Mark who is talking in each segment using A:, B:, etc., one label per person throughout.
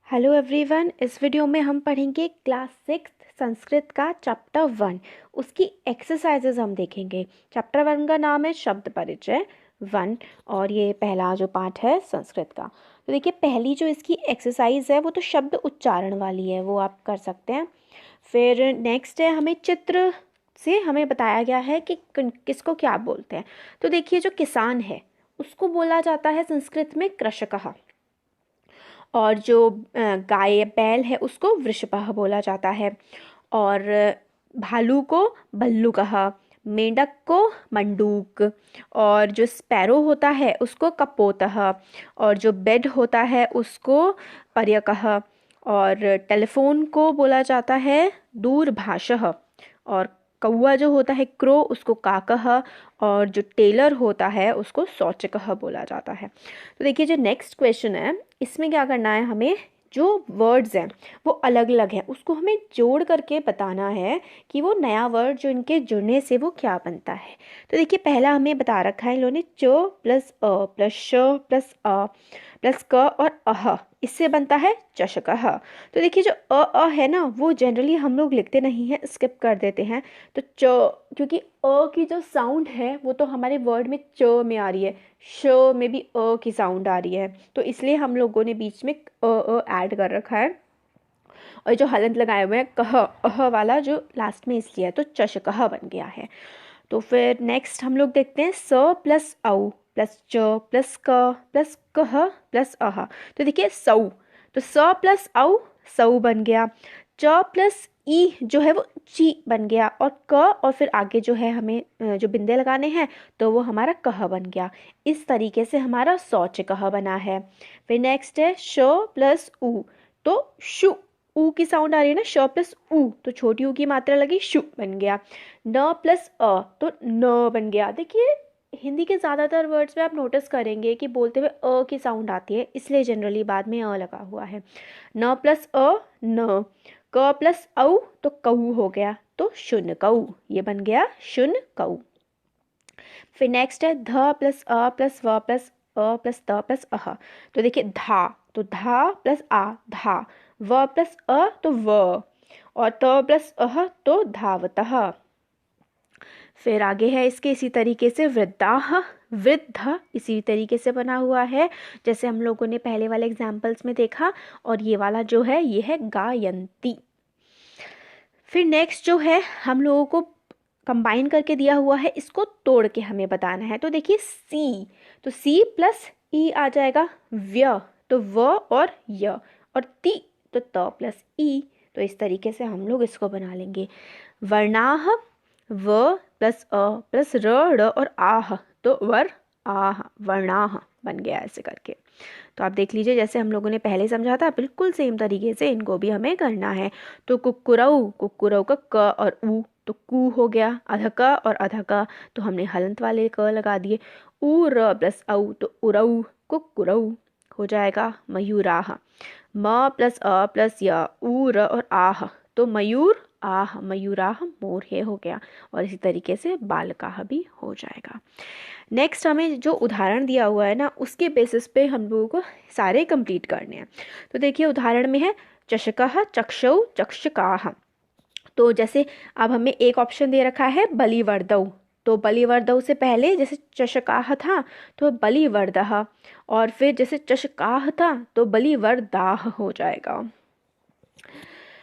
A: Hello everyone, इस video में हम पढ़ेंगे क्लास 6 संस्कृत का चैप्टर 1। उसकी एक्सरसाइजेज हम देखेंगे। चैप्टर 1 का नाम है शब्द परिचय 1 और ये पहला जो पार्ट है संस्कृत का। तो देखिए, पहली जो इसकी एक्सरसाइज है वो तो शब्द उच्चारण वाली है, वो आप कर सकते हैं। फिर नेक्स्ट है, हमें चित्र से हमें बताया गया है कि किसको क्या बोलते हैं। तो देखिए, जो किसान है उसको बोला जाता है संस्कृत में कृषकः, और जो गाय बैल है उसको वृषभः बोला जाता है, और भालू को भल्लुकः, मेंढक को मंडूक, और जो स्पैरो होता है उसको कपोतः, और जो बेड होता है उसको पर्यकः, और टेलीफोन को बोला जाता है दूरभाषः, और कौवा जो होता है क्रो उसको काकः, और जो टेलर होता है उसको शौचकः बोला जाता है। तो देखिए, जो नेक्स्ट क्वेश्चन है इसमें क्या करना है, हमें जो वर्ड्स हैं वो अलग अलग हैं, उसको हमें जोड़ करके बताना है कि वो नया वर्ड जो इनके जुड़ने से वो क्या बनता है। तो देखिए, पहला हमें बता रखा है इन लोगों ने, चो प्लस अ प्लस श प्लस अ प्लस क और अह, इससे बनता है चषकः। तो देखिए, जो अ है ना वो जनरली हम लोग लिखते नहीं हैं, स्किप कर देते हैं। तो च, क्योंकि अ की जो साउंड है वो तो हमारे वर्ड में च में आ रही है, श में भी अ की साउंड आ रही है, तो इसलिए हम लोगों ने बीच में ऐड कर रखा है। और जो हलंत लगाए हुए हैं कह अह वाला जो लास्ट में इसलिए है, तो चषकः बन गया है। तो फिर नेक्स्ट हम लोग देखते हैं स प्लस औ प्लस च प्लस क प्लस कह प्लस अह। तो देखिए सौ, तो स प्लस औ सौ बन गया। च प्लस ई जो है वो ची बन गया, और क और फिर आगे जो है हमें जो बिंदे लगाने हैं तो वो हमारा कह बन गया। इस तरीके से हमारा शौचकः बना है। फिर नेक्स्ट है श प्लस उ, तो शु, ऊ की साउंड आ रही है ना, श प्लस ऊ, तो छोटी ऊ की मात्रा लगी, शु बन गया। न प्लस अ, तो न बन गया। देखिए, हिंदी के ज़्यादातर वर्ड्स में आप नोटिस करेंगे कि बोलते हुए अ की साउंड आती है, इसलिए जनरली बाद में अ लगा हुआ है। न प्लस अ न, क प्लस औ तो कऊ हो गया, तो शुन कऊ, ये बन गया शुन कऊ। फिर नेक्स्ट है ध प्लस अ प्लस व प्लस अ प्लस त प्लस अह। तो देखिए धा, तो धा प्लस आ धा, व प्लस अ तो व, और त प्लस अह तो धावतः। फिर आगे है इसके इसी तरीके से वृद्धाः, वृद्ध इसी तरीके से बना हुआ है जैसे हम लोगों ने पहले वाले एग्जाम्पल्स में देखा, और ये वाला जो है ये है गायंती। फिर नेक्स्ट जो है हम लोगों को कंबाइन करके दिया हुआ है, इसको तोड़ के हमें बताना है। तो देखिए सी, तो सी प्लस ई आ जाएगा, व्य तो व और य, और ती तो त प्लस ई। तो इस तरीके से हम लोग इसको बना लेंगे। वर्णाह, व प्लस अ प्लस र ड और आह, तो वर आह, वर्णाह बन गया ऐसे करके। तो आप देख लीजिए, जैसे हम लोगों ने पहले समझा था बिल्कुल सेम तरीके से इनको भी हमें करना है। तो कुक्कुरऊ, कुक्कुरऊ का क और ऊ तो कू हो गया, अधक और अधक तो हमने हलंत वाले क लगा दिए। ऊ र प्लस औ तो उरऊ, कुक्कुरऊ हो जाएगा। मयूराह, म प्लस अ प्लस य ऊ र और आह तो मयूर आह, मयूराह मोर है हो गया, और इसी तरीके से बालकाह भी हो जाएगा। नेक्स्ट हमें जो उदाहरण दिया हुआ है ना उसके बेसिस पे हम लोगों को सारे कंप्लीट करने हैं। तो देखिए, उदाहरण में है चषकः चक्षौ चक्षकाः। तो जैसे अब हमें एक ऑप्शन दे रखा है बलिवर्दौ, तो बलिवर्दौ से पहले जैसे चषकाः था तो बलिवर्दः, और फिर जैसे चषकाः था तो बलिवर्दाः हो जाएगा।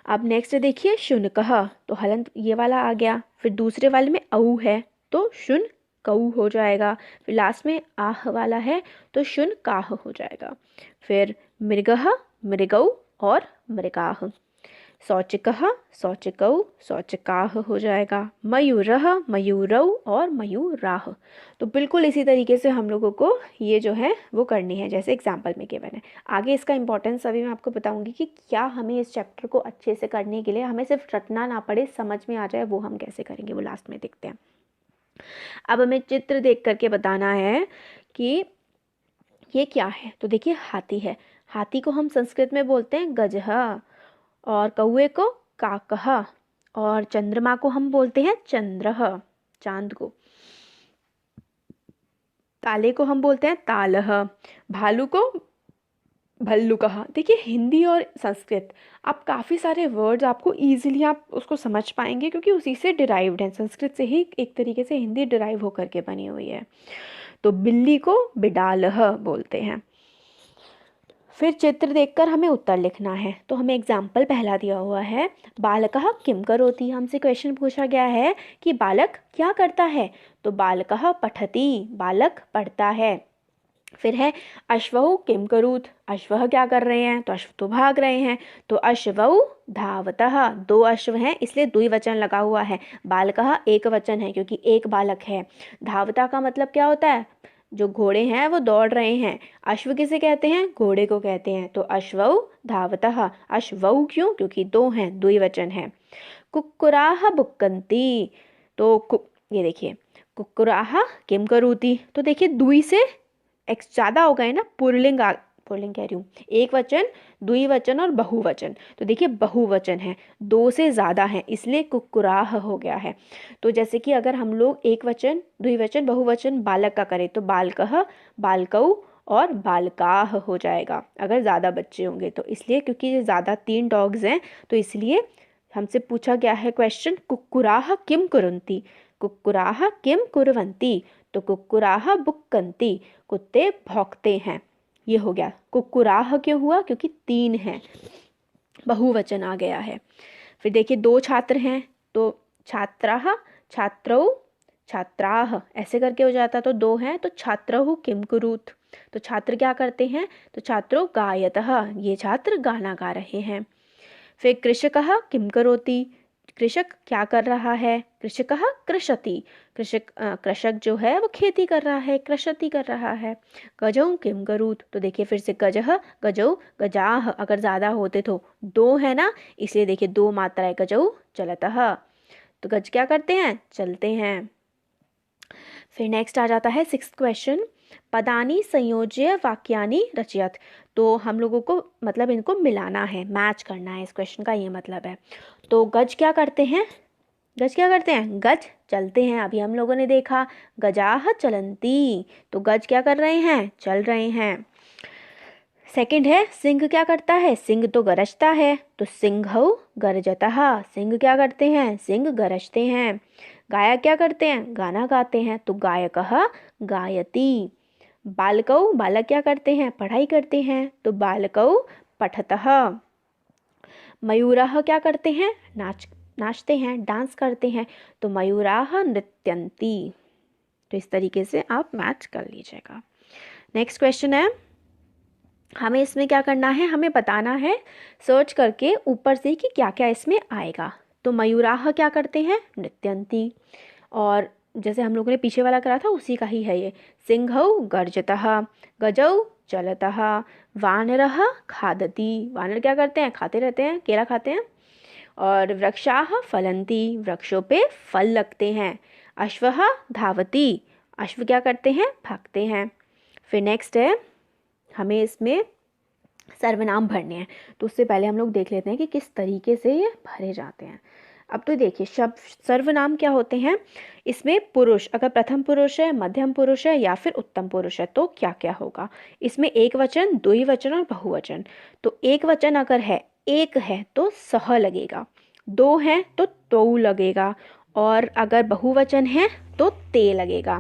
A: अब नेक्स्ट देखिए शुनकः, तो हलंत ये वाला आ गया। फिर दूसरे वाले में औ है तो शुन कऊ हो जाएगा। फिर लास्ट में आह वाला है तो शुन काह हो जाएगा। फिर मृगः मृगौ और मृगाः, शौचिकः शौचिकौ शौचिकाः हो जाएगा। मयूरः मयूरौ और मयूराः। तो बिल्कुल इसी तरीके से हम लोगों को ये जो है वो करनी है जैसे एग्जाम्पल में गिवन है। आगे इसका इंपॉर्टेंस अभी मैं आपको बताऊंगी कि क्या हमें इस चैप्टर को अच्छे से करने के लिए हमें सिर्फ रटना ना पड़े, समझ में आ जाए, वो हम कैसे करेंगे वो लास्ट में देखते हैं। अब हमें चित्र देख करके बताना है कि ये क्या है। तो देखिए हाथी है, हाथी को हम संस्कृत में बोलते हैं गजः, और कौए को काकः, और चंद्रमा को हम बोलते हैं चंद्रः, चांद को। ताले को हम बोलते हैं तालः, भालू को भल्लुकः। देखिए हिंदी और संस्कृत आप काफ़ी सारे वर्ड्स आपको ईजिली आप उसको समझ पाएंगे क्योंकि उसी से डिराइव्ड है, संस्कृत से ही एक तरीके से हिंदी डिराइव होकर के बनी हुई है। तो बिल्ली को बिडालह बोलते हैं। फिर चित्र देखकर हमें उत्तर लिखना है। तो हमें एग्जाम्पल पहला दिया हुआ है, बालकः किम करोति। हमसे क्वेश्चन पूछा गया है कि बालक क्या करता है, तो बालकः पठति, बालक पढ़ता है। फिर है अश्वौ किम करूत, अश्वः क्या कर रहे हैं, तो अश्व तो भाग रहे हैं, तो अश्वौ धावतः, दो अश्व हैं इसलिए द्विवचन लगा हुआ है। बालकः एक वचन है क्योंकि एक बालक है। धावता का मतलब क्या होता है, जो घोड़े हैं वो दौड़ रहे हैं। अश्व किसे कहते हैं, घोड़े को कहते हैं। तो अश्वौ धावतः, अश्वौ क्यों, क्योंकि दो हैं, द्विवचन है। कुक्कुराः बुक्कन्ति, तो ये देखिए कुक्कुराः किम करोति, तो देखिए दुई से एक्स ज़्यादा हो गए ना, पुल्लिंग कह रही हूँ, एक वचन, द्विवचन और बहुवचन। तो देखिए बहुवचन है, दो से ज़्यादा है इसलिए कुक्कुराह हो गया है। तो जैसे कि अगर हम लोग एक वचन, द्विवचन, बहुवचन बालक का करें तो बालकः, बालकौ और बालकाह हो जाएगा अगर ज़्यादा बच्चे होंगे तो। इसलिए क्योंकि ये ज़्यादा 3 डॉग्स हैं तो इसलिए हमसे पूछा गया है क्वेश्चन, कुक्कुराह किम कुर्वन्ति, कुक्कुराह किम कुर्वन्ति, तो कुक्कुराह बुक्कन्ति, कुत्ते भौंकते हैं। ये हो गया। कुक्कुराह क्यों हुआ, क्योंकि 3 हैं, बहुवचन आ गया है। फिर देखिए 2 छात्र हैं तो छात्राः, छात्रौ, छात्राः ऐसे करके हो जाता। तो 2 हैं तो छात्रौ किम कुरुत, तो छात्र क्या करते हैं, तो छात्रो गायतः, ये छात्र गाना गा रहे हैं। फिर कृषकः किम करोति, कृषक क्या कर रहा है, कृषकः कृषति, कृषक जो है वो खेती कर रहा है, कृषति कर रहा है। गजौ किम करूत, तो देखिए फिर से गजः, गजौ, गजाः अगर ज़्यादा होते तो 2 है ना, इसलिए देखिए 2 मात्राएं, गजौ चलतः, तो गज क्या करते हैं, चलते हैं। फिर नेक्स्ट आ जाता है 6th क्वेश्चन, पदानी संयोज्य वाक्यानि रचयत। तो हम लोगों को मतलब इनको मिलाना है, मैच करना है, इस क्वेश्चन का ये मतलब है। तो गज क्या करते हैं, गज क्या करते हैं, गज चलते हैं, अभी हम लोगों ने देखा। गजाह चलंती, तो गज क्या कर रहे हैं, चल रहे हैं। सेकंड है सिंह क्या करता है, सिंह तो गरजता है, तो सिंहौ गरजतः, सिंह क्या करते हैं, सिंह गरजते हैं। गायक क्या करते हैं, गाना गाते हैं, तो गायकः गायति। बालकौ, बालक क्या करते हैं, पढ़ाई करते हैं, तो बालकौ पठतः। मयूराः क्या करते हैं, नाचते हैं, डांस करते हैं, तो मयूराः नृत्यन्ति। तो इस तरीके से आप मैच कर लीजिएगा। नेक्स्ट क्वेश्चन है, हमें इसमें क्या करना है, हमें बताना है सर्च करके ऊपर से कि क्या क्या इसमें आएगा। तो मयूराः क्या करते हैं, नृत्यन्ति, और जैसे हम लोगों ने पीछे वाला करा था उसी का ही है ये। सिंहौ गर्जतः, गजौ चलतः, वानरः खादति, वानर क्या करते हैं, खाते रहते हैं, केला खाते हैं। और वृक्षाः फलन्ति, वृक्षों पे फल लगते हैं। अश्वः धावति, अश्व क्या करते हैं, भागते हैं। फिर नेक्स्ट है, हमें इसमें सर्वनाम भरने हैं, तो उससे पहले हम लोग देख लेते हैं कि किस तरीके से ये भरे जाते हैं। अब तो देखिए शब्द सर्वनाम क्या होते हैं, इसमें पुरुष, अगर प्रथम पुरुष है, मध्यम पुरुष है या फिर उत्तम पुरुष है तो क्या क्या होगा। इसमें एक वचन, द्विवचन और बहुवचन। तो एक वचन अगर है, एक है तो सह लगेगा, 2 है तो तौ लगेगा, और अगर बहुवचन है तो ते लगेगा।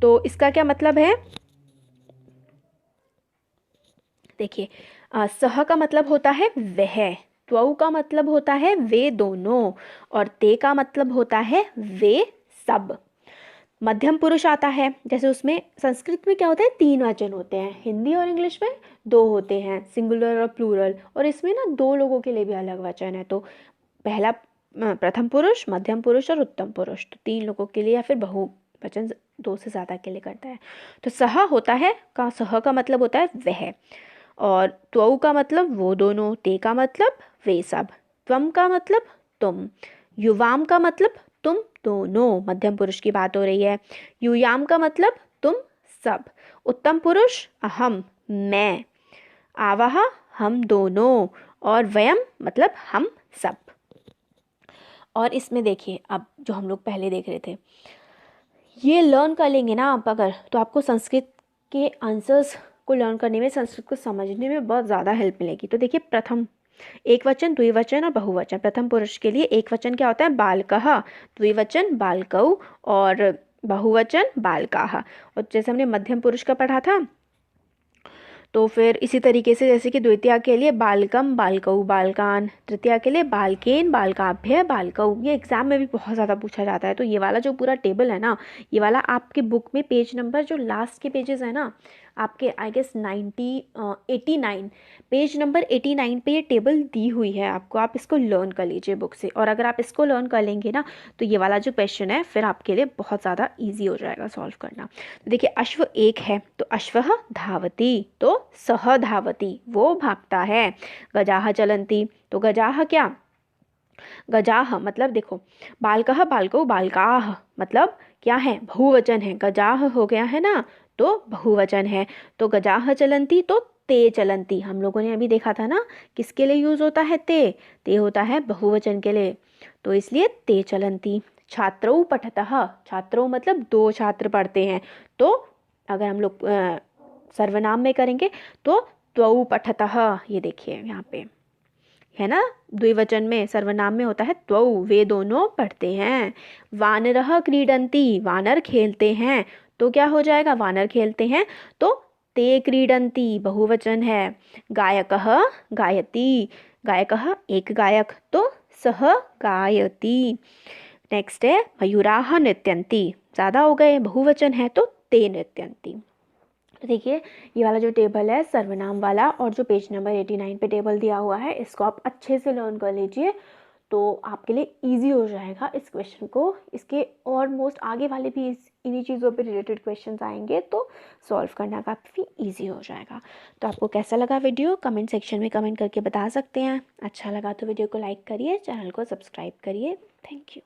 A: तो इसका क्या मतलब है, देखिए सह का मतलब होता है वह, त्वौ का मतलब होता है वे दोनों, और ते का मतलब होता है वे सब। मध्यम पुरुष आता है, जैसे उसमें संस्कृत में क्या होता है, 3 वचन होते हैं, हिंदी और इंग्लिश में 2 होते हैं, सिंगुलर और प्लूरल, और इसमें ना 2 लोगों के लिए भी अलग वचन है। तो पहला प्रथम पुरुष, मध्यम पुरुष और उत्तम पुरुष, तो 3 लोगों के लिए, या फिर बहुवचन 2 से ज़्यादा के लिए करता है। तो सह होता है, सह का मतलब होता है वह, और त्वौ का मतलब वो दोनों, ते का मतलब वे सब, त्वम का मतलब तुम, युवाम का मतलब तुम दोनों, मध्यम पुरुष की बात हो रही है। यूयाम का मतलब तुम सब, उत्तम पुरुष अहम मैं, आवह हम दोनों, और वयम मतलब हम सब। और इसमें देखिए अब जो हम लोग पहले देख रहे थे, ये लर्न कर लेंगे ना आप अगर, तो आपको संस्कृत के आंसर्स आपको लर्न करने में, संस्कृत को समझने में बहुत ज़्यादा हेल्प मिलेगी। तो देखिए, प्रथम एक वचन, द्विवचन और बहुवचन। प्रथम पुरुष के लिए एक वचन क्या होता है? बालकः, द्विवचन बालकौ और बहुवचन बालकाः। और जैसे हमने मध्यम पुरुष का पढ़ा था, तो फिर इसी तरीके से जैसे कि द्वितीया के लिए बालकम बालकौ बालकान, तृतीया के लिए बालकेन बालकाभ्य बालकौ। ये एग्जाम में भी बहुत ज़्यादा पूछा जाता है। तो ये वाला जो पूरा टेबल है ना, ये वाला आपके बुक में पेज नंबर जो लास्ट के पेजेस है ना, आपके आई गेस 89 पेज नंबर 89 पे ये टेबल दी हुई है आपको। आप इसको लर्न कर लीजिए बुक से, और अगर आप इसको लर्न कर लेंगे ना, तो ये वाला जो क्वेश्चन है फिर आपके लिए बहुत ज़्यादा ईजी हो जाएगा सॉल्व करना। तो देखिए, अश्व एक है तो अश्वः धावति, तो सह धावति, वो भागता है। गजाः चलन्ति, तो गजाः क्या? गजाः मतलब देखो, बालकः बालकौ बालकाः मतलब क्या है? बहुवचन है। गजाः हो गया है ना, तो बहुवचन है। तो गजाः चलन्ति तो ते चलन्ति, हम लोगों ने अभी देखा था ना, किसके लिए यूज होता है? ते होता है बहुवचन के लिए, तो इसलिए ते चलन्ति। छात्रौ पठतः, छात्रौ मतलब दो छात्र पढ़ते हैं। तो अगर हम लोग सर्वनाम में करेंगे तो त्वौ पठतः, ये देखिए यहाँ पे है ना, द्विवचन में, सर्वनाम में होता है त्वौ, वे दोनों पढ़ते हैं। वानरः क्रीडन्ति, वानर खेलते हैं, तो क्या हो जाएगा? वानर खेलते हैं तो ते क्रीडन्ति, बहुवचन है। गायकः गायति, गायकः एक गायक, तो सह गायति। नेक्स्ट है मयूराः नृत्यन्ति, ज़्यादा हो गए, बहुवचन है तो ते नृत्यन्ति। तो देखिए, ये वाला जो टेबल है सर्वनाम वाला, और जो पेज नंबर 89 पे टेबल दिया हुआ है, इसको आप अच्छे से लर्न कर लीजिए, तो आपके लिए इजी हो जाएगा इस क्वेश्चन को। इसके और मोस्ट आगे वाले भी इन्हीं चीज़ों पे रिलेटेड क्वेश्चंस आएंगे, तो सॉल्व करना काफ़ी इजी हो जाएगा। तो आपको कैसा लगा वीडियो, कमेंट सेक्शन में कमेंट करके बता सकते हैं। अच्छा लगा तो वीडियो को लाइक करिए, चैनल को सब्सक्राइब करिए। Thank you.